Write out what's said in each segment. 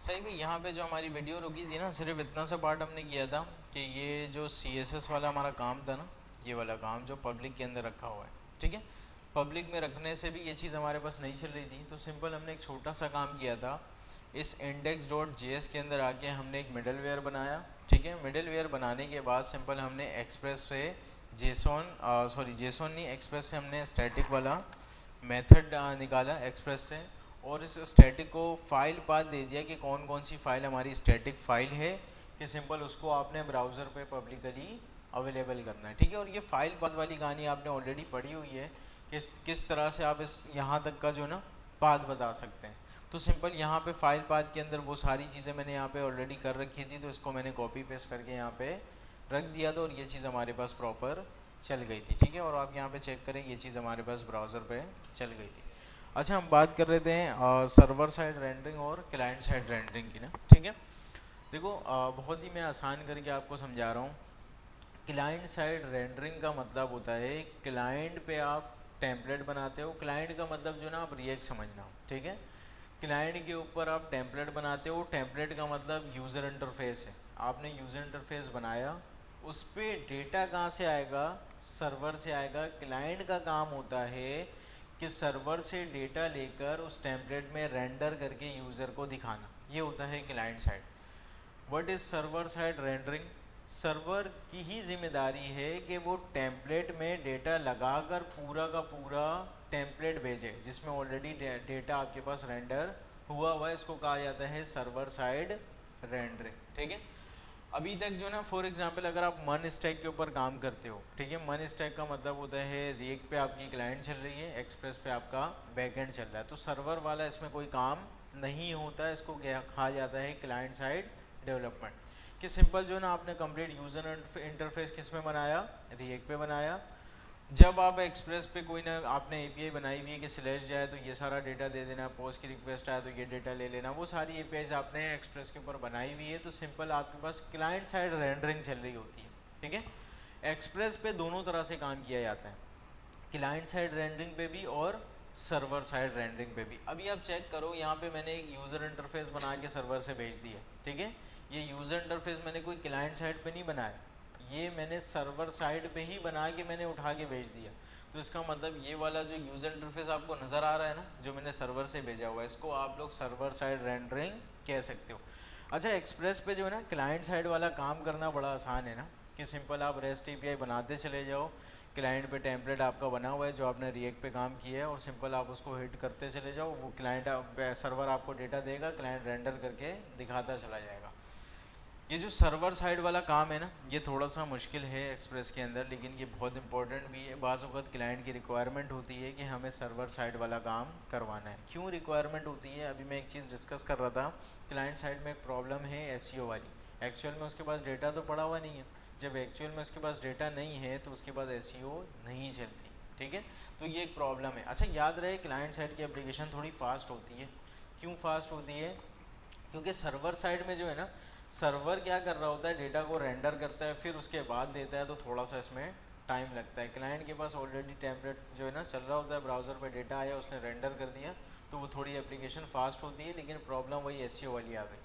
सही में यहाँ पे जो हमारी वीडियो रुकी थी ना, सिर्फ इतना सा पार्ट हमने किया था कि ये जो CSS वाला हमारा काम था ना, ये वाला काम जो पब्लिक के अंदर रखा हुआ है, ठीक है। पब्लिक में रखने से भी ये चीज़ हमारे पास नहीं चल रही थी, तो सिंपल हमने एक छोटा सा काम किया था। इस index.js के अंदर आके हमने एक मिडल वेयर बनाया, ठीक है। मिडल वेयर बनाने के बाद सिंपल हमने एक्सप्रेस से जेसॉन नहीं, एक्सप्रेस से हमने स्टैटिक वाला मेथड निकाला एक्सप्रेस से, और इस स्टैटिक को फाइल पाथ दे दिया कि कौन कौन सी फाइल हमारी स्टैटिक फाइल है, कि सिंपल उसको आपने ब्राउज़र पे पब्लिकली अवेलेबल करना है, ठीक है। और ये फाइल पाथ वाली कहानी आपने ऑलरेडी पढ़ी हुई है कि किस तरह से आप इस यहाँ तक का जो ना पाथ बता सकते हैं। तो सिंपल यहाँ पे फाइल पाथ के अंदर वो सारी चीज़ें मैंने यहाँ पे ऑलरेडी कर रखी थी, तो इसको मैंने कॉपी पेस्ट करके यहाँ पे रख दिया था और ये चीज़ हमारे पास प्रॉपर चल गई थी, ठीक है। और आप यहाँ पे चेक करें, ये चीज़ हमारे पास ब्राउज़र पे चल गई थी। अच्छा, हम बात कर रहे थे सर्वर साइड रेंडरिंग और क्लाइंट साइड रेंडरिंग की ना, ठीक है। देखो बहुत ही मैं आसान करके आपको समझा रहा हूँ। क्लाइंट साइड रेंडरिंग का मतलब होता है क्लाइंट पे आप टेम्पलेट बनाते हो। क्लाइंट का मतलब जो ना आप रिएक्ट समझना, ठीक है। क्लाइंट के ऊपर आप टेम्पलेट बनाते हो। टेम्पलेट का मतलब यूज़र इंटरफेस है। आपने यूज़र इंटरफेस बनाया, उस पर डेटा कहाँ से आएगा? सर्वर से आएगा। क्लाइंट का काम होता है कि सर्वर से डेटा लेकर उस टेम्पलेट में रेंडर करके यूज़र को दिखाना, ये होता है client side. What is server side rendering? Server की ही जिम्मेदारी है कि वो टेम्पलेट में डेटा लगाकर पूरा का पूरा टेम्पलेट भेजे जिसमें ऑलरेडी डेटा आपके पास रेंडर हुआ हुआ है। इसको कहा जाता है सर्वर साइड रेंडरिंग, ठीक है। अभी तक जो ना, फॉर एग्जांपल अगर आप मन स्टैक के ऊपर काम करते हो, ठीक है। मन स्टैक का मतलब होता है रिएक्ट पे आपकी क्लाइंट चल रही है, एक्सप्रेस पे आपका बैकएंड चल रहा है, तो सर्वर वाला इसमें कोई काम नहीं होता है। इसको कहा जाता है क्लाइंट साइड डेवलपमेंट। कि सिंपल जो ना आपने कंप्लीट यूज़र इंटरफेस किस में बनाया? रिएक्ट पे बनाया। जब आप एक्सप्रेस पे कोई ना आपने एपीआई बनाई हुई है कि स्लैश जाए तो ये सारा डेटा दे देना, पोस्ट की रिक्वेस्ट आए तो ये डेटा ले लेना, वो सारी एपीआईज आपने एक्सप्रेस के ऊपर बनाई हुई है। तो सिंपल आपके पास क्लाइंट साइड रेंडरिंग चल रही होती है, ठीक है। एक्सप्रेस पे दोनों तरह से काम किया जाता है, क्लाइंट साइड रेंडरिंग पे भी और सर्वर साइड रेंडरिंग पे भी। अभी आप चेक करो, यहाँ पे मैंने एक यूज़र इंटरफेस बना के सर्वर से भेज दिया, ठीक है। ये यूज़र इंटरफेस मैंने कोई क्लाइंट साइड पे नहीं बनाया, ये मैंने सर्वर साइड पे ही बना के मैंने उठा के भेज दिया। तो इसका मतलब ये वाला जो यूज़र इंटरफेस आपको नज़र आ रहा है ना, जो मैंने सर्वर से भेजा हुआ है, इसको आप लोग सर्वर साइड रेंडरिंग कह सकते हो। अच्छा, एक्सप्रेस पे जो है ना क्लाइंट साइड वाला काम करना बड़ा आसान है ना, कि सिंपल आप रेस्ट एपीआई बनाते चले जाओ, क्लाइंट पे टेम्पलेट आपका बना हुआ है जो आपने रिएक्ट पे काम किया है, और सिंपल आप उसको हिट करते चले जाओ, वो क्लाइंट सर्वर आपको डेटा देगा, क्लाइंट रेंडर करके दिखाता चला जाएगा। ये जो सर्वर साइड वाला काम है ना, ये थोड़ा सा मुश्किल है एक्सप्रेस के अंदर, लेकिन ये बहुत इंपॉर्टेंट भी है। बाज़ वक़्त क्लाइंट की रिक्वायरमेंट होती है कि हमें सर्वर साइड वाला काम करवाना है। क्यों रिक्वायरमेंट होती है? अभी मैं एक चीज़ डिस्कस कर रहा था, क्लाइंट साइड में एक प्रॉब्लम है एसईओ वाली। एक्चुअल में उसके पास डेटा तो पड़ा हुआ नहीं है। जब एक्चुअल में उसके पास डेटा नहीं है तो उसके पास एसईओ नहीं चलती, ठीक है। तो ये एक प्रॉब्लम है। अच्छा, याद रहे क्लाइंट साइड की एप्लीकेशन थोड़ी फास्ट होती है। क्यों फास्ट होती है? क्योंकि सर्वर साइड में जो है ना, सर्वर क्या कर रहा होता है, डेटा को रेंडर करता है, फिर उसके बाद देता है, तो थोड़ा सा इसमें टाइम लगता है। क्लाइंट के पास ऑलरेडी टेम्पलेट जो है ना चल रहा होता है, ब्राउज़र पे डेटा आया, उसने रेंडर कर दिया, तो वो थोड़ी एप्लीकेशन फास्ट होती है, लेकिन प्रॉब्लम वही एसईओ वाली आ गई।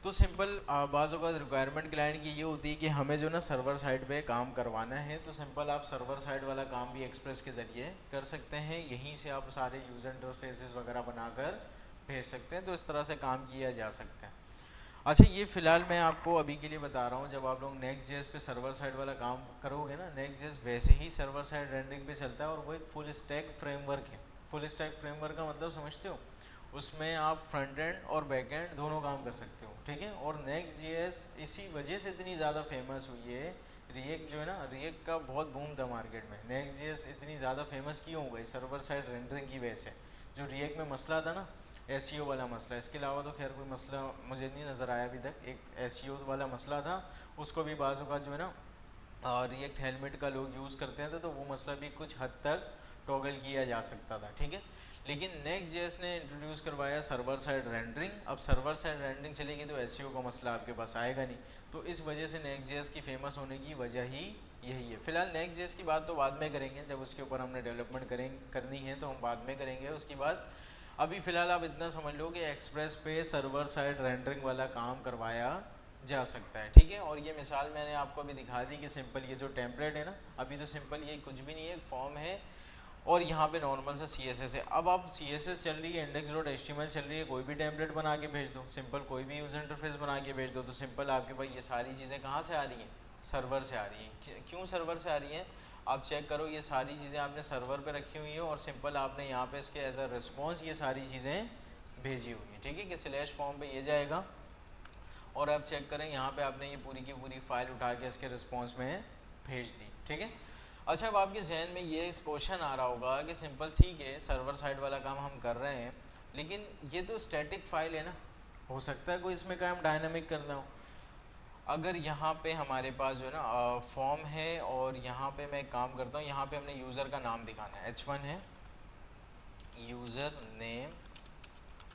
तो सिंपल बाज़ औक़ात रिक्वायरमेंट क्लाइंट की ये होती है कि हमें जो ना सर्वर साइड पे काम करवाना है, तो सिंपल आप सर्वर साइड वाला काम भी एक्सप्रेस के ज़रिए कर सकते हैं। यहीं से आप सारे यूज़र इंटरफेसेस वगैरह बनाकर भेज सकते हैं, तो इस तरह से काम किया जा सकता है। अच्छा, ये फ़िलहाल मैं आपको अभी के लिए बता रहा हूँ। जब आप लोग नेक्स्ट जेएस पे सर्वर साइड वाला काम करोगे ना, नेक्स्ट जेएस वैसे ही सर्वर साइड रेंडरिंग पे चलता है, और वो एक फुल स्टैक फ्रेमवर्क है। फुल स्टैक फ्रेमवर्क का मतलब समझते हो? उसमें आप फ्रंट एंड और बैक एंड दोनों काम कर सकते हो, ठीक है। और नेक्स्ट जेएस इसी वजह से इतनी ज़्यादा फेमस हुई है। रिएक्ट जो है ना, रिएक्ट का बहुत बूम था मार्केट में। नेक्स्ट जेएस इतनी ज़्यादा फेमस क्यों हो गई? सर्वर साइड रेंडरिंग की वजह से। जो रिएक्ट में मसला था ना, एसईओ वाला मसला, इसके अलावा तो खैर कोई मसला मुझे नहीं नज़र आया अभी तक। एक एसईओ वाला मसला था, उसको भी बाज़ औक़ात जो है ना रिएक्ट हेलमेट का लोग यूज़ करते हैं, तो वो मसला भी कुछ हद तक टॉगल किया जा सकता था, ठीक है। लेकिन नेक्स्ट जेएस ने इंट्रोड्यूस करवाया सर्वर साइड रेंडरिंग। अब सर्वर साइड रेंडरिंग चलेगी तो एसईओ का मसला आपके पास आएगा नहीं। तो इस वजह से नेक्स्ट जेएस की फेमस होने की वजह ही यही है। फिलहाल नेक्स्ट जेएस की बात तो बाद में करेंगे, जब उसके ऊपर हमने डेवलपमेंट करनी है तो हम बाद में करेंगे। उसके बाद अभी फ़िलहाल आप इतना समझ लो कि एक्सप्रेस पे सर्वर साइड रेंडरिंग वाला काम करवाया जा सकता है, ठीक है। और ये मिसाल मैंने आपको अभी दिखा दी कि सिंपल ये जो टेम्पलेट है ना, अभी तो सिंपल ये कुछ भी नहीं है, एक फॉर्म है और यहाँ पे नॉर्मल सा CSS है। अब आप CSS चल रही है, index.html चल रही है, कोई भी टेम्पलेट बना के भेज दो, सिंपल कोई भी यूज़र इंटरफेस बना के भेज दो, तो सिंपल आपके पास ये सारी चीज़ें कहाँ से आ रही हैं, सर्वर से आ रही हैं। क्यों सर्वर से आ रही हैं, आप चेक करो, ये सारी चीज़ें आपने सर्वर पे रखी हुई हैं और सिंपल आपने यहाँ पे इसके एज अ रिस्पॉन्स ये सारी चीज़ें भेजी हुई हैं, ठीक है, कि स्लैश फॉर्म पे ये जाएगा और आप चेक करें यहाँ पे आपने ये पूरी की पूरी फाइल उठा के इसके रिस्पॉन्स में भेज दी, ठीक है। अच्छा, अब आपके जहन में ये क्वेश्चन आ रहा होगा कि सिंपल ठीक है, सर्वर साइड वाला काम हम कर रहे हैं, लेकिन ये तो स्टैटिक फाइल है ना, हो सकता है कोई इसमें काम डायनामिक करना हो। अगर यहाँ पे हमारे पास जो है ना फॉर्म है और यहाँ पे मैं एक काम करता हूँ, यहाँ पे हमने यूज़र का नाम दिखाना है, H1 है, यूज़र नेम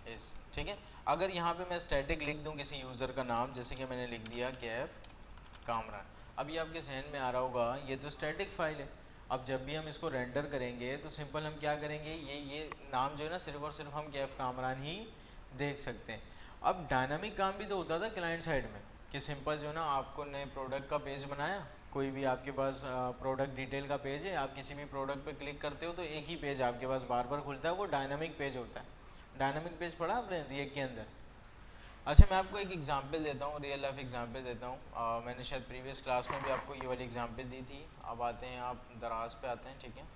इस, ठीक है। अगर यहाँ पे मैं स्टैटिक लिख दूँ किसी यूज़र का नाम, जैसे कि मैंने लिख दिया कैफ कामरान, अभी आपके जहन में आ रहा होगा ये तो स्टैटिक फाइल है। अब जब भी हम इसको रेंडर करेंगे तो सिंपल हम क्या करेंगे, ये नाम जो है ना सिर्फ और सिर्फ हम कैफ कामरान ही देख सकते हैं। अब डायनामिक काम भी तो होता था क्लाइंट साइड में कि सिंपल जो ना आपको नए प्रोडक्ट का पेज बनाया, कोई भी आपके पास प्रोडक्ट डिटेल का पेज है, आप किसी भी प्रोडक्ट पे क्लिक करते हो तो एक ही पेज आपके पास बार बार खुलता है, वो डायनामिक पेज होता है। डायनामिक पेज पढ़ा आपने रिएक्ट के अंदर? अच्छा, मैं आपको एक एग्जांपल देता हूँ, रियल लाइफ एग्जांपल देता हूँ। मैंने शायद प्रीवियस क्लास में भी आपको ये वाली एग्जांपल दी थी। अब आते हैं, आप दराज पे आते हैं, ठीक है।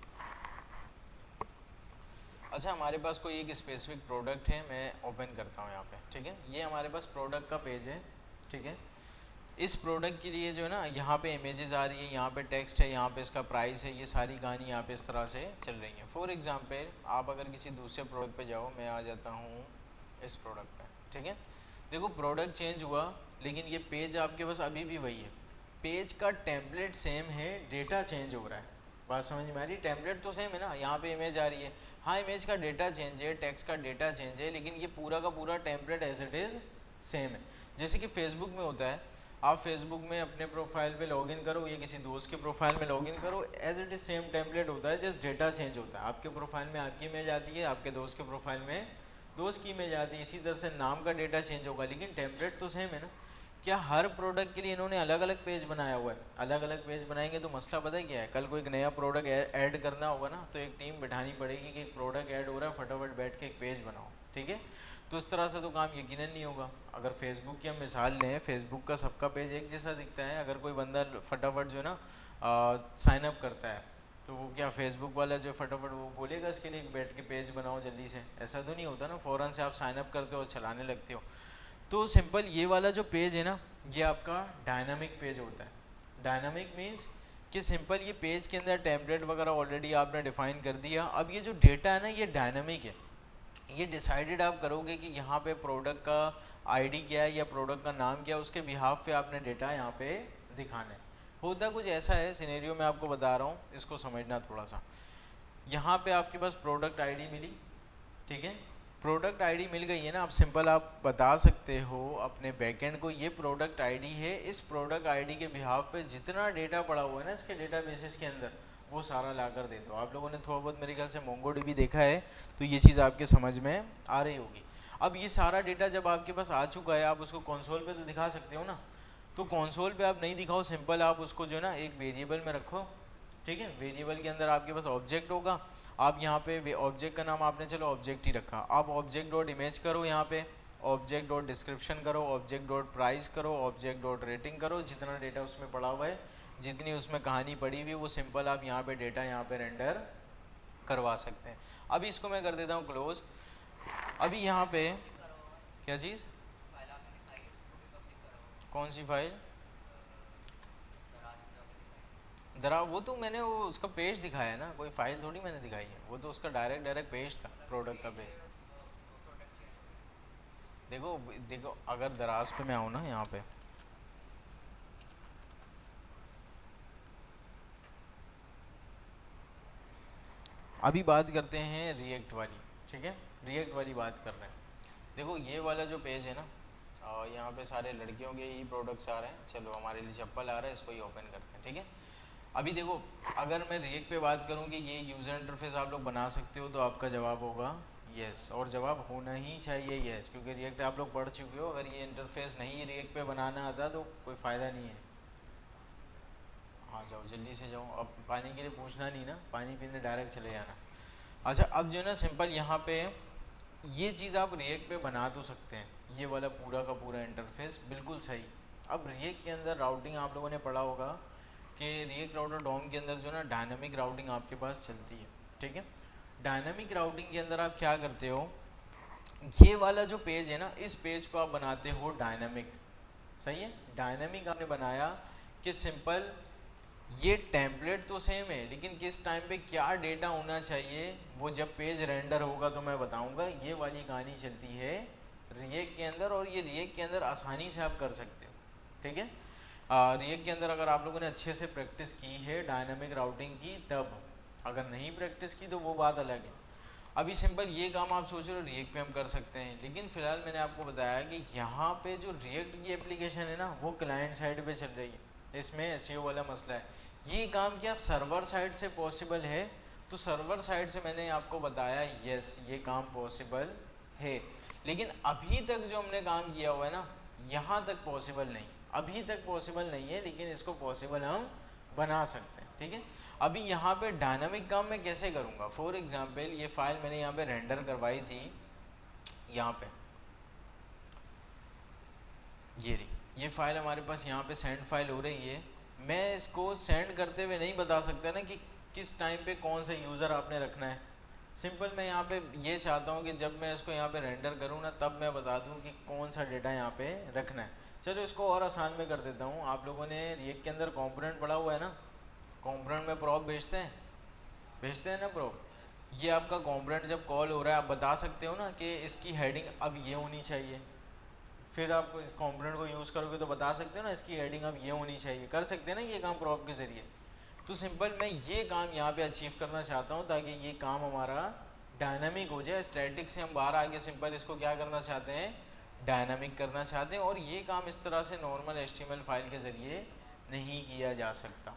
अच्छा, हमारे पास कोई एक स्पेसिफिक प्रोडक्ट है, मैं ओपन करता हूँ यहाँ पे, ठीक है। ये हमारे पास प्रोडक्ट का पेज है, ठीक है। इस प्रोडक्ट के लिए जो है ना यहाँ पे इमेजेस आ रही है, यहाँ पे टेक्स्ट है, यहाँ पे इसका प्राइस है, ये सारी कहानी यहाँ पे इस तरह से चल रही है। फॉर एग्जांपल आप अगर किसी दूसरे प्रोडक्ट पे जाओ, मैं आ जाता हूँ इस प्रोडक्ट पे, ठीक है। देखो प्रोडक्ट चेंज हुआ, लेकिन ये पेज आपके पास अभी भी वही है, पेज का टेम्पलेट सेम है, डेटा चेंज हो रहा है। बात समझ में आ रही? टेम्पलेट तो सेम है ना, यहाँ पे इमेज आ रही है, हाँ इमेज का डेटा चेंज है, टेक्स्ट का डेटा चेंज है, लेकिन ये पूरा का पूरा template as it is same है। जैसे कि फेसबुक में होता है, आप फेसबुक में अपने प्रोफाइल पे लॉगिन करो या किसी दोस्त के प्रोफाइल में लॉगिन करो, as it is same template होता है, जस्ट डेटा चेंज होता है। आपके प्रोफाइल में आपकी इमेज आती है, आपके दोस्त के प्रोफाइल में दोस्त की इमेज आती है, इसी तरह से नाम का डेटा चेंज होगा, लेकिन टेम्पलेट तो सेम है ना। क्या हर प्रोडक्ट के लिए इन्होंने अलग अलग पेज बनाया हुआ है? अलग अलग पेज बनाएंगे तो मसला पता है क्या है, कल कोई एक नया प्रोडक्ट ऐड करना होगा ना, तो एक टीम बिठानी पड़ेगी कि एक प्रोडक्ट ऐड हो रहा है, फटाफट बैठ के एक पेज बनाओ, ठीक है। तो इस तरह से तो काम यकीनन नहीं होगा। अगर फेसबुक की हम मिसाल लें, फेसबुक का सबका पेज एक जैसा दिखता है, अगर कोई बंदा फटाफट जो है ना साइन अप करता है, तो वो क्या फेसबुक वाला जो फटाफट वो बोलेगा इसके लिए बैठ के पेज बनाओ जल्दी से? ऐसा तो नहीं होता ना, फ़ौरन से आप साइन अप करते हो, चलाने लगते हो। तो सिंपल ये वाला जो पेज है ना, ये आपका डायनामिक पेज होता है। डायनामिक मीन्स कि सिंपल ये पेज के अंदर टेम्पलेट वगैरह ऑलरेडी आपने डिफ़ाइन कर दिया। अब ये जो डेटा है ना, ये डायनामिक है, ये डिसाइडेड आप करोगे कि यहाँ पे प्रोडक्ट का आईडी क्या है या प्रोडक्ट का नाम क्या है, उसके बिहाफ पे आपने डेटा यहाँ पे दिखाना है। होता कुछ ऐसा है, सिनेरियो में आपको बता रहा हूँ, इसको समझना थोड़ा सा। यहाँ पे आपके पास प्रोडक्ट आईडी मिली, ठीक है, प्रोडक्ट आईडी मिल गई है ना। आप सिंपल आप बता सकते हो अपने बैकएंड को, ये प्रोडक्ट आईडी है, इस प्रोडक्ट आईडी के बिहाफ पे जितना डेटा पड़ा हुआ है ना इसके डेटा बेसिस के अंदर, वो सारा ला कर दे दो। आप लोगों ने थोड़ा बहुत मेरे ख्याल से मोंगोडीबी देखा है, तो ये चीज़ आपके समझ में आ रही होगी। अब ये सारा डेटा जब आपके पास आ चुका है, आप उसको कंसोल पे तो दिखा सकते हो ना। तो कंसोल पे आप नहीं दिखाओ, सिंपल आप उसको जो है ना एक वेरिएबल में रखो, ठीक है। वेरिएबल के अंदर आपके पास ऑब्जेक्ट होगा, आप यहाँ पे ऑब्जेक्ट का नाम आपने चलो ऑब्जेक्ट ही रखा, आप ऑब्जेक्ट डॉट इमेज करो, यहाँ पे ऑब्जेक्ट डॉट डिस्क्रिप्शन करो, ऑब्जेक्ट डॉट प्राइस करो, ऑब्जेक्ट डॉट रेटिंग करो, जितना डेटा उसमें पड़ा हुआ है, जितनी उसमें कहानी पड़ी हुई है, वो सिंपल आप यहाँ पे डेटा यहाँ पे रेंडर करवा सकते हैं। अभी इसको मैं कर देता हूँ क्लोज। अभी यहाँ पे क्या चीज़, कौन सी फाइल? जरा वो तो मैंने वो उसका पेज दिखाया है ना, कोई फाइल थोड़ी मैंने दिखाई है, वो तो उसका डायरेक्ट पेज था, प्रोडक्ट का पेज। देखो देखो, अगर दराज पे मैं आऊँ ना, यहाँ पे अभी बात करते हैं रिएक्ट वाली, ठीक है, रिएक्ट वाली बात कर रहे हैं। देखो ये वाला जो पेज है ना, यहाँ पे सारे लड़कियों के ही प्रोडक्ट्स आ रहे हैं, चलो हमारे लिए चप्पल आ रहा है, इसको ही ओपन करते हैं, ठीक है। अभी देखो, अगर मैं रिएक्ट पे बात करूँ कि ये यूज़र इंटरफेस आप लोग बना सकते हो, तो आपका जवाब होगा यस, और जवाब होना ही चाहिए यस, क्योंकि रिएक्ट आप लोग पढ़ चुके हो। अगर ये इंटरफेस नहीं रिएक्ट पे बनाना आता तो कोई फ़ायदा नहीं है। हाँ जाओ जल्दी से जाओ, अब पानी के लिए पूछना नहीं ना, पानी पीने डायरेक्ट चले जाना। अच्छा अब जो है ना सिंपल यहाँ पे ये चीज़ आप रिएक्ट पे बना तो सकते हैं, ये वाला पूरा का पूरा इंटरफेस बिल्कुल सही। अब रिएक्ट के अंदर राउटिंग आप लोगों ने पढ़ा होगा कि रिएक्ट राउटर डॉम के अंदर जो है ना डायनामिक राउटिंग आपके पास चलती है, ठीक है। डायनामिक राउटिंग के अंदर आप क्या करते हो, ये वाला जो पेज है ना, इस पेज को आप बनाते हो डायनामिक, सही है। डायनामिक आपने बनाया कि सिंपल ये टेम्पलेट तो सेम है, लेकिन किस टाइम पे क्या डेटा होना चाहिए वो जब पेज रेंडर होगा तो मैं बताऊंगा। ये वाली कहानी चलती है रिएक्ट के अंदर, और ये रिएक्ट के अंदर आसानी से आप कर सकते हो, ठीक है। रिएक्ट के अंदर अगर आप लोगों ने अच्छे से प्रैक्टिस की है डायनामिक राउटिंग की तब, अगर नहीं प्रैक्टिस की तो वो बात अलग है। अभी सिंपल ये काम आप सोच रहे हो रिएक्ट पे हम कर सकते हैं, लेकिन फिलहाल मैंने आपको बताया कि यहाँ पे जो रिएक्ट की एप्लीकेशन है ना वो क्लाइंट साइड पे चल रही है, इसमें एसईओ वाला मसला है। ये काम क्या सर्वर साइड से पॉसिबल है? तो सर्वर साइड से मैंने आपको बताया यस ये काम पॉसिबल है, लेकिन अभी तक जो हमने काम किया हुआ है ना यहाँ तक पॉसिबल नहीं, अभी तक पॉसिबल नहीं है, लेकिन इसको पॉसिबल हम बना सकते हैं, ठीक है। अभी यहाँ पे डायनामिक काम मैं कैसे करूँगा, फॉर एग्जांपल ये फाइल मैंने यहाँ पे रेंडर करवाई थी, यहाँ पे ये रही, ये फाइल हमारे पास यहाँ पे सेंड फाइल हो रही है। मैं इसको सेंड करते हुए नहीं बता सकता ना कि किस टाइम पे कौन सा यूज़र आपने रखना है। सिंपल मैं यहाँ पे ये चाहता हूँ कि जब मैं इसको यहाँ पे रेंडर करूँ ना तब मैं बता दूँ कि कौन सा डेटा यहाँ पे रखना है। चलो इसको और आसान में कर देता हूँ। आप लोगों ने रिएक्ट के अंदर कॉम्पोनेंट पढ़ा हुआ है ना, कॉम्पोनेंट में प्रॉप भेजते हैं ना प्रॉप। ये आपका कॉम्पोनेंट जब कॉल हो रहा है आप बता सकते हो ना कि इसकी हेडिंग अब ये होनी चाहिए, फिर आप इस कॉम्पोनेंट को यूज़ करोगे तो बता सकते हो ना इसकी हेडिंग अब ये होनी चाहिए, कर सकते हैं ना ये काम प्रॉप के ज़रिए। तो सिंपल मैं ये काम यहाँ पे अचीव करना चाहता हूँ ताकि ये काम हमारा डायनामिक हो जाए। स्टैटिक से हम बाहर आके सिंपल इसको क्या करना चाहते हैं, डायनामिक करना चाहते हैं, और ये काम इस तरह से नॉर्मल एचटीएमएल फाइल के ज़रिए नहीं किया जा सकता।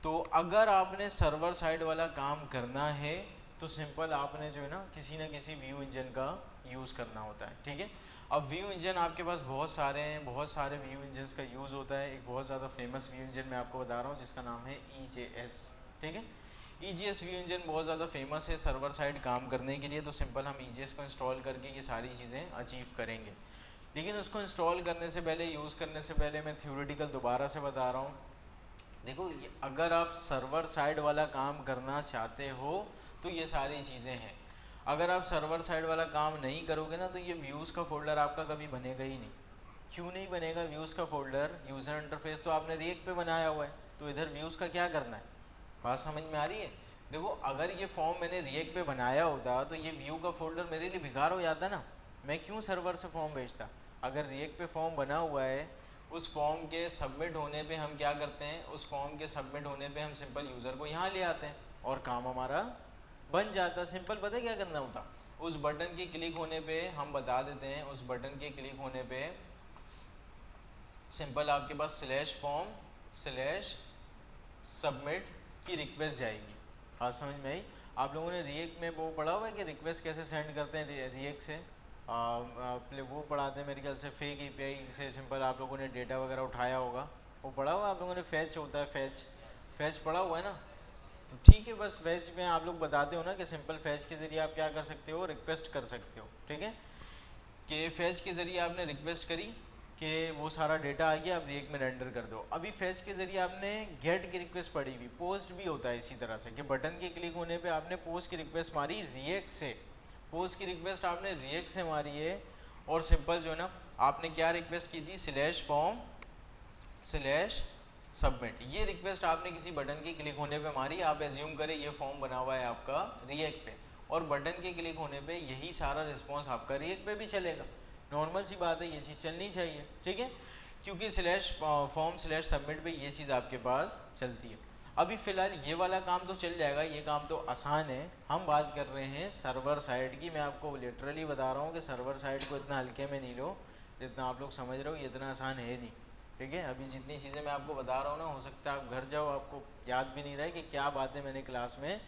तो अगर आपने सर्वर साइड वाला काम करना है तो सिंपल आपने जो है ना किसी व्यू इंजन का यूज़ करना होता है, ठीक है। अब व्यू इंजन आपके पास बहुत सारे हैं, बहुत सारे व्यू इंजन्स का यूज़ होता है। एक बहुत ज़्यादा फेमस व्यू इंजन मैं आपको बता रहा हूँ जिसका नाम है EJS, ठीक है। EJS व्यू इंजन बहुत ज़्यादा फेमस है सर्वर साइड काम करने के लिए। तो सिंपल हम EJS को इंस्टॉल करके ये सारी चीज़ें अचीव करेंगे, लेकिन उसको इंस्टॉल करने से पहले, यूज़ करने से पहले मैं थ्योरेटिकल दोबारा से बता रहा हूँ। देखो अगर आप सर्वर साइड वाला काम करना चाहते हो तो ये सारी चीज़ें हैं। अगर आप सर्वर साइड वाला काम नहीं करोगे ना तो ये व्यूज़ का फोल्डर आपका कभी बनेगा ही नहीं। क्यों नहीं बनेगा व्यूज़ का फोल्डर? यूज़र इंटरफेस तो आपने रिएक्ट पे बनाया हुआ है, तो इधर व्यूज़ का क्या करना है? बात समझ में आ रही है? देखो अगर ये फॉर्म मैंने रिएक्ट पे बनाया होता तो ये व्यू का फोल्डर मेरे लिए बेकार हो जाता ना, मैं क्यों सर्वर से फॉर्म भेजता। अगर रिएक्ट पे फॉर्म बना हुआ है, उस फॉर्म के सबमिट होने पे हम क्या करते हैं, उस फॉर्म के सबमिट होने पे हम सिंपल यूज़र को यहाँ ले आते हैं और काम हमारा बन जाता। सिंपल पता है क्या करना होता, उस बटन के क्लिक होने पे हम बता देते हैं, उस बटन के क्लिक होने पे सिंपल आपके पास /form/submit की रिक्वेस्ट जाएगी। हाँ समझ में आई? आप लोगों ने रिएक्ट में वो पढ़ा हुआ है कि रिक्वेस्ट कैसे सेंड करते हैं रिएक्ट से, वो पढ़ाते हैं मेरे ख्याल से फेक API से। सिंपल आप लोगों ने डेटा वगैरह उठाया होगा, वो पढ़ा हुआ है आप लोगों ने। फैच होता है, फैच पढ़ा हुआ है ना, तो ठीक है। बस फैच में आप लोग बताते हो ना कि सिंपल फैच के ज़रिए आप क्या कर सकते हो, रिक्वेस्ट कर सकते हो, ठीक है। कि फैच के ज़रिए आपने रिक्वेस्ट करी कि वो सारा डेटा आ गया, आप रिएक्ट में रेंडर कर दो। अभी फैच के ज़रिए आपने गेट की रिक्वेस्ट पढ़ी हुई, पोस्ट भी होता है इसी तरह से कि बटन के क्लिक होने पे आपने पोस्ट की रिक्वेस्ट मारी रिएक्ट से, पोस्ट की रिक्वेस्ट आपने रिएक्ट से मारी है। और सिंपल जो है ना आपने क्या रिक्वेस्ट की थी, /form/submit, ये रिक्वेस्ट आपने किसी बटन के क्लिक होने पे मारी। आप एज्यूम करें ये फॉर्म बना हुआ है आपका रिएक्ट पे, और बटन के क्लिक होने पे यही सारा रिस्पॉन्स आपका रिएक्ट पे भी चलेगा। नॉर्मल सी बात है, ये चीज़ चलनी चाहिए, ठीक है, क्योंकि /form/submit पे ये चीज़ आपके पास चलती है। अभी फ़िलहाल ये वाला काम तो चल जाएगा, ये काम तो आसान है। हम बात कर रहे हैं सर्वर साइड की। मैं आपको लिटरली बता रहा हूँ कि सर्वर साइड को इतना हल्के में नहीं लो जितना आप लोग समझ रहे हो, ये इतना आसान है नहीं, ठीक है। अभी जितनी चीज़ें मैं आपको बता रहा हूँ ना, हो सकता है आप घर जाओ आपको याद भी नहीं रहे कि क्या बातें मैंने क्लास में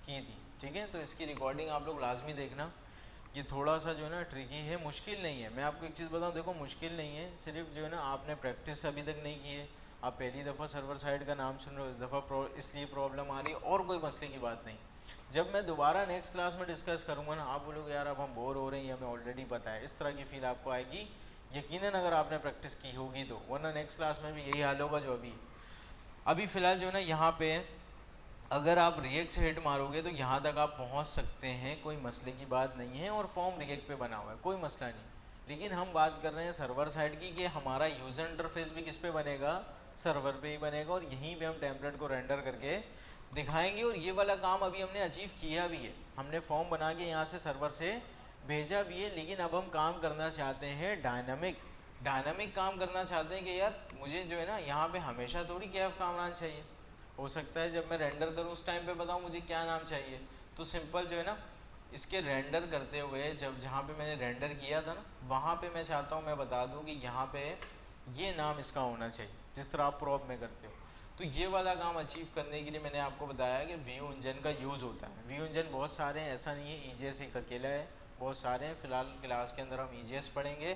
की थी, ठीक है। तो इसकी रिकॉर्डिंग आप लोग लाजमी देखना। ये थोड़ा सा जो है ना ट्रिकी है, मुश्किल नहीं है। मैं आपको एक चीज़ बताऊँ, देखो मुश्किल नहीं है, सिर्फ जो है ना आपने प्रैक्टिस अभी तक नहीं की है, आप पहली दफ़ा सर्वर साइड का नाम सुन रहे हो, इस दफ़ा इसलिए प्रॉब्लम आ रही है, और कोई मसले की बात नहीं। जब मैं दोबारा नेक्स्ट क्लास में डिस्कस करूँगा ना, आप बोलोगे यार अब हम बोर हो रहे हैं, ये हमें ऑलरेडी पता है, इस तरह की फील आपको आएगी यकीनन, अगर आपने प्रैक्टिस की होगी तो। वरना नेक्स्ट क्लास में भी यही हाल होगा जो अभी फ़िलहाल जो है ना यहाँ पे अगर आप रिएक्ट से हिट मारोगे तो यहाँ तक आप पहुँच सकते हैं, कोई मसले की बात नहीं है, और फॉर्म रिएक्ट पे बना हुआ है, कोई मसला नहीं। लेकिन हम बात कर रहे हैं सर्वर साइड की, कि हमारा यूज़र इंटरफेस भी किस पे बनेगा, सर्वर पे ही बनेगा, और यहीं पे हम टेम्पलेट को रेंडर करके दिखाएंगे। और ये वाला काम अभी हमने अचीव किया भी है, हमने फॉर्म बना के यहाँ से सर्वर से भेजा भी है। लेकिन अब हम काम करना चाहते हैं डायनामिक काम करना चाहते हैं, कि यार मुझे जो है ना यहाँ पे हमेशा थोड़ी कैफ काम आना चाहिए, हो सकता है जब मैं रेंडर करूँ उस टाइम पे बताऊँ मुझे क्या नाम चाहिए। तो सिंपल जो है ना इसके रेंडर करते हुए, जब जहाँ पे मैंने रेंडर किया था ना, वहाँ पे मैं चाहता हूँ मैं बता दूँ कि यहाँ पे ये नाम इसका होना चाहिए, जिस तरह आप प्रॉप में करते हो। तो ये वाला काम अचीव करने के लिए मैंने आपको बताया कि व्यू इंजन का यूज़ होता है। व्यू इंजन बहुत सारे हैं, ऐसा नहीं है EJS एक अकेला है, बहुत सारे हैं। फ़िलहाल क्लास के अंदर हम EJS पढ़ेंगे।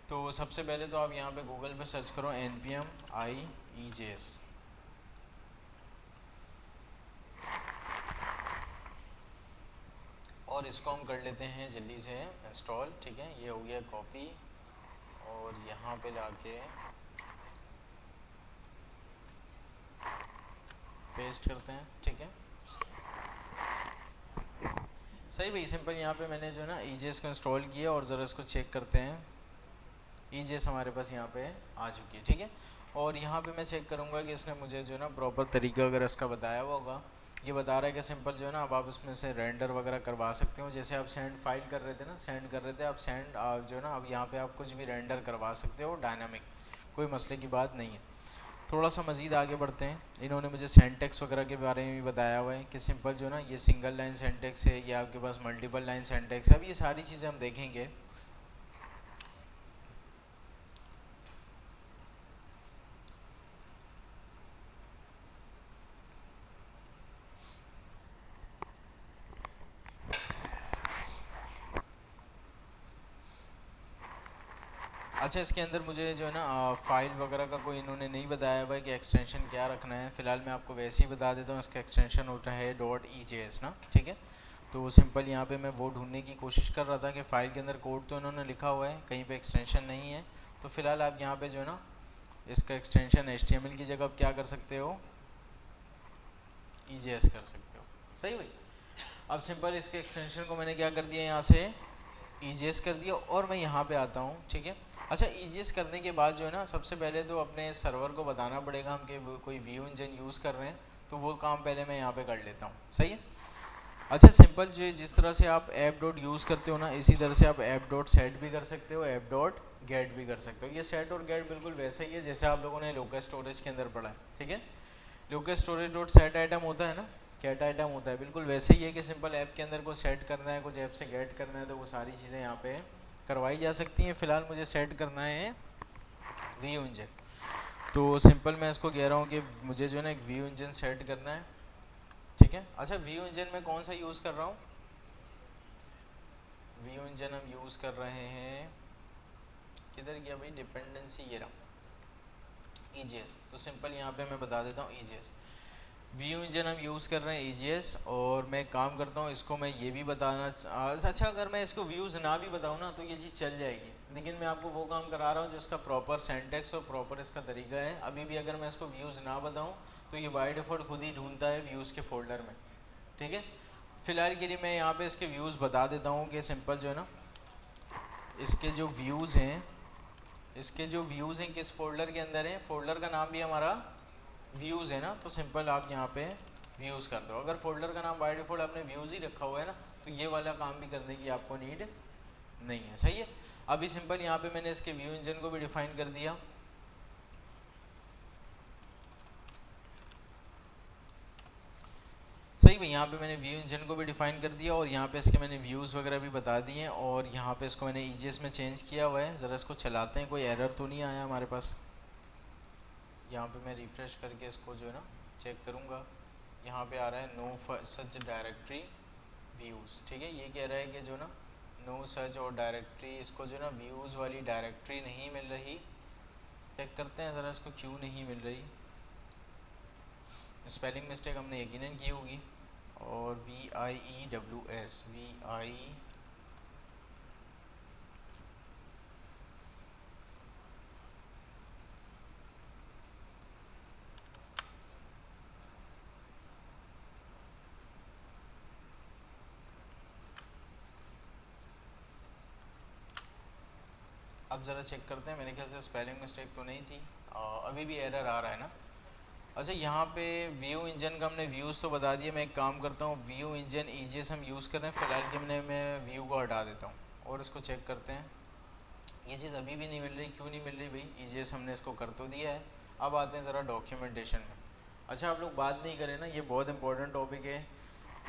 तो सबसे पहले तो आप यहाँ पे गूगल पे सर्च करो npm i EJS, और इसको हम कर लेते हैं जल्दी से इंस्टॉल। ठीक है, ये हो गया कॉपी, और यहाँ पे लाके पेस्ट करते हैं। ठीक है, सही भाई, सिंपल। यहाँ पे मैंने जो है ना EJS को इंस्टॉल किया, और ज़रा इसको चेक करते हैं। EJS हमारे पास यहाँ पे आ चुकी है। ठीक है, और यहाँ पे मैं चेक करूँगा कि इसने मुझे जो है ना प्रॉपर तरीका अगर इसका बताया हुआ होगा। ये बता रहा है कि सिंपल जो है ना अब आप इसमें से रेंडर वगैरह करवा सकते हो, जैसे आप सेंड फाइल कर रहे थे ना, सेंड कर रहे थे आप, सेंड आप जो है ना अब यहाँ पे आप कुछ भी रेंडर करवा सकते हो डायनामिक, कोई मसले की बात नहीं है। थोड़ा सा मज़ीद आगे बढ़ते हैं। इन्होंने मुझे सेंटेक्स वगैरह के बारे में भी बताया हुआ है कि सिंपल जो है ना ये सिंगल लाइन सेंटेक्स है, या आपके पास मल्टीपल लाइन सेंटेक्स है। अब ये सारी चीज़ें हम देखेंगे। अच्छा, इसके अंदर मुझे जो है ना फ़ाइल वगैरह का कोई इन्होंने नहीं बताया हुआ है कि एक्सटेंशन क्या रखना है। फ़िलहाल मैं आपको वैसे ही बता देता हूँ, इसका एक्सटेंशन होता है .EJS ना। ठीक है, तो सिंपल यहाँ पे मैं वो ढूंढने की कोशिश कर रहा था कि फ़ाइल के अंदर कोड तो इन्होंने लिखा हुआ है, कहीं पे एक्सटेंशन नहीं है। तो फ़िलहाल आप यहाँ पे जो है ना इसका एक्सटेंशन HTML की जगह आप क्या कर सकते हो, EJS कर सकते हो। सही भाई। अब सिंपल इसके एक्सटेंशन को मैंने क्या कर दिया, यहाँ से EJS कर दिया, और मैं यहाँ पे आता हूँ। ठीक है, अच्छा EJS करने के बाद जो है ना सबसे पहले तो अपने सर्वर को बताना पड़ेगा हम कि वो कोई व्यू इंजन यूज़ कर रहे हैं, तो वो काम पहले मैं यहाँ पे कर लेता हूँ। सही है। अच्छा, सिंपल जो जिस तरह से आप ऐप डॉट यूज़ करते हो ना, इसी तरह से आप ऐप डॉट सेट भी कर सकते हो, ऐप डॉट गेट भी कर सकते हो। ये सेट और गेट बिल्कुल वैसा ही है जैसे आप लोगों ने लोकल स्टोरेज के अंदर पढ़ा है। ठीक है, local storage dot set item होता है ना, गेट आइटम होता है, बिल्कुल वैसे ही है कि सिंपल ऐप के अंदर को सेट करना है, कुछ ऐप से गेट करना है, तो वो सारी चीज़ें यहाँ पे करवाई जा सकती हैं। फ़िलहाल मुझे सेट करना है व्यू इंजन, तो सिंपल मैं इसको कह रहा हूँ कि मुझे जो है ना एक व्यू इंजन सेट करना है। ठीक है, अच्छा व्यू इंजन में कौन सा यूज़ कर रहा हूँ, व्यू इंजन हम यूज़ कर रहे हैं, किधर गया भाई डिपेंडेंसी, ये रहा EJS। तो सिंपल यहाँ पे मैं बता देता हूँ EJS व्यू इंजन हम यूज़ कर रहे हैं EJS। और मैं काम करता हूँ, इसको मैं ये भी बताना अच्छा अगर मैं इसको व्यूज़ ना भी बताऊँ ना तो ये चीज़ चल जाएगी, लेकिन मैं आपको वो काम करा रहा हूँ जो इसका प्रॉपर सेंटेक्स और प्रॉपर इसका तरीका है। अभी भी अगर मैं इसको व्यूज़ ना बताऊँ तो ये बाय डिफ़ॉल्ट खुद ही ढूंढता है व्यूज़ के फोल्डर में। ठीक है, फ़िलहाल के लिए मैं यहाँ पे इसके व्यूज़ बता देता हूँ कि सिंपल जो है ना इसके जो व्यूज़ हैं, इसके जो व्यूज़ हैं किस फोल्डर के अंदर है, फोल्डर का नाम भी हमारा व्यूज़ है ना। तो सिंपल आप यहाँ पे व्यूज़ कर दो। अगर फोल्डर का नाम बाय डिफ़ॉल्ट आपने व्यूज़ ही रखा हुआ है ना, तो ये वाला काम भी करने की आपको नीड नहीं है। सही है, अभी सिंपल यहाँ पे मैंने इसके व्यू इंजन को भी डिफ़ाइन कर दिया। सही भाई, यहाँ पे मैंने व्यू इंजन को भी डिफ़ाइन कर दिया, और यहाँ पे इसके मैंने व्यूज़ वगैरह भी बता दिए हैं, और यहाँ पे इसको मैंने EJS में चेंज किया हुआ है। ज़रा इसको चलाते हैं, कोई एरर तो नहीं आया हमारे पास। यहाँ पे मैं रिफ़्रेश करके इसको जो है ना चेक करूँगा, यहाँ पे आ रहा है नो सच डायरेक्टरी व्यूज़। ठीक है, ये कह रहा है कि जो ना नो सर्च और डायरेक्टरी, इसको जो ना व्यूज़ वाली डायरेक्टरी नहीं मिल रही। चेक करते हैं ज़रा इसको क्यों नहीं मिल रही। स्पेलिंग मिस्टेक हमने यकीनन की होगी। और VIEWS, VI अब ज़रा चेक करते हैं, मेरे ख्याल से स्पेलिंग मिस्टेक तो नहीं थी। अभी भी एरर आ रहा है ना। अच्छा, यहाँ पे व्यू इंजन का हमने व्यूज़ तो बता दिया। मैं एक काम करता हूँ, व्यू इंजन EJS हम यूज़ कर रहे हैं फ़िलहाल के, मैं व्यू को हटा देता हूँ और इसको चेक करते हैं। ये चीज़ अभी भी नहीं मिल रही, क्यों नहीं मिल रही भाई? EJS हमने इसको कर तो दिया है। अब आते हैं ज़रा डॉक्यूमेंटेशन में। अच्छा, आप लोग बात नहीं करें ना, ये बहुत इंपॉर्टेंट टॉपिक है।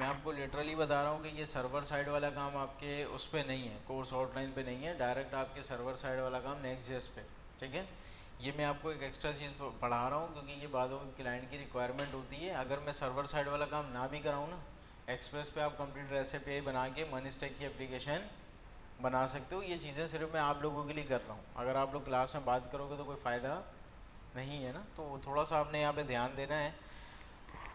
मैं आपको लिटरली बता रहा हूँ कि ये सर्वर साइड वाला काम आपके उस पर नहीं है, कोर्स आउटलाइन पे नहीं है, डायरेक्ट आपके सर्वर साइड वाला काम Next.js पे। ठीक है, ये मैं आपको एक एक्स्ट्रा चीज़ पढ़ा रहा हूँ क्योंकि ये बातों की क्लाइंट की रिक्वायरमेंट होती है। अगर मैं सर्वर साइड वाला काम ना भी कराऊँ ना, एक्सप्रेस पे आप कंप्लीट REST API बना के मनीस्टैक की एप्लीकेशन बना सकते हो। ये चीज़ें सिर्फ मैं आप लोगों के लिए कर रहा हूँ। अगर आप लोग क्लास में बात करोगे तो कोई फ़ायदा नहीं है ना, तो थोड़ा सा आपने यहाँ पे ध्यान देना है।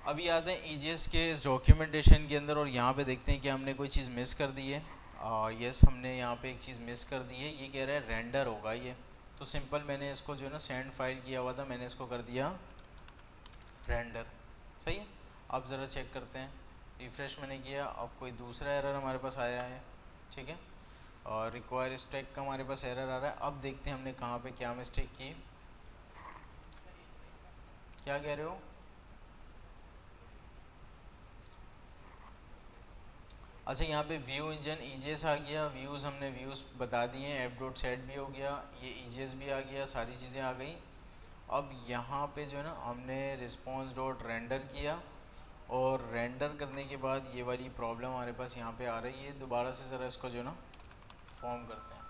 अभी आते हैं EJS के इस डॉक्यूमेंटेशन के अंदर और यहाँ पे देखते हैं कि हमने कोई चीज़ मिस कर दी है। यस, हमने यहाँ पे एक चीज़ मिस कर दी है। ये कह रहा है रेंडर होगा ये, तो सिंपल मैंने इसको जो है ना सेंड फाइल किया हुआ था, मैंने इसको कर दिया रेंडर। सही है। अब ज़रा चेक करते हैं, रिफ़्रेश मैंने किया, अब कोई दूसरा एरर हमारे पास आया है। ठीक है, और रिक्वायर स्टैक का हमारे पास एरर आ रहा है। अब देखते हैं हमने कहाँ पे क्या मिस्टेक की। क्या कह रहे हो? अच्छा, यहाँ पे व्यू इंजन EJS आ गया, व्यूज़ हमने व्यूज़ बता दिए हैं, f.set भी हो गया, ये EJS भी आ गया, सारी चीज़ें आ गई। अब यहाँ पे जो है ना हमने response.render किया और रेंडर करने के बाद ये वाली प्रॉब्लम हमारे पास यहाँ पे आ रही है। दोबारा से ज़रा इसको जो है ना फॉर्म करते हैं।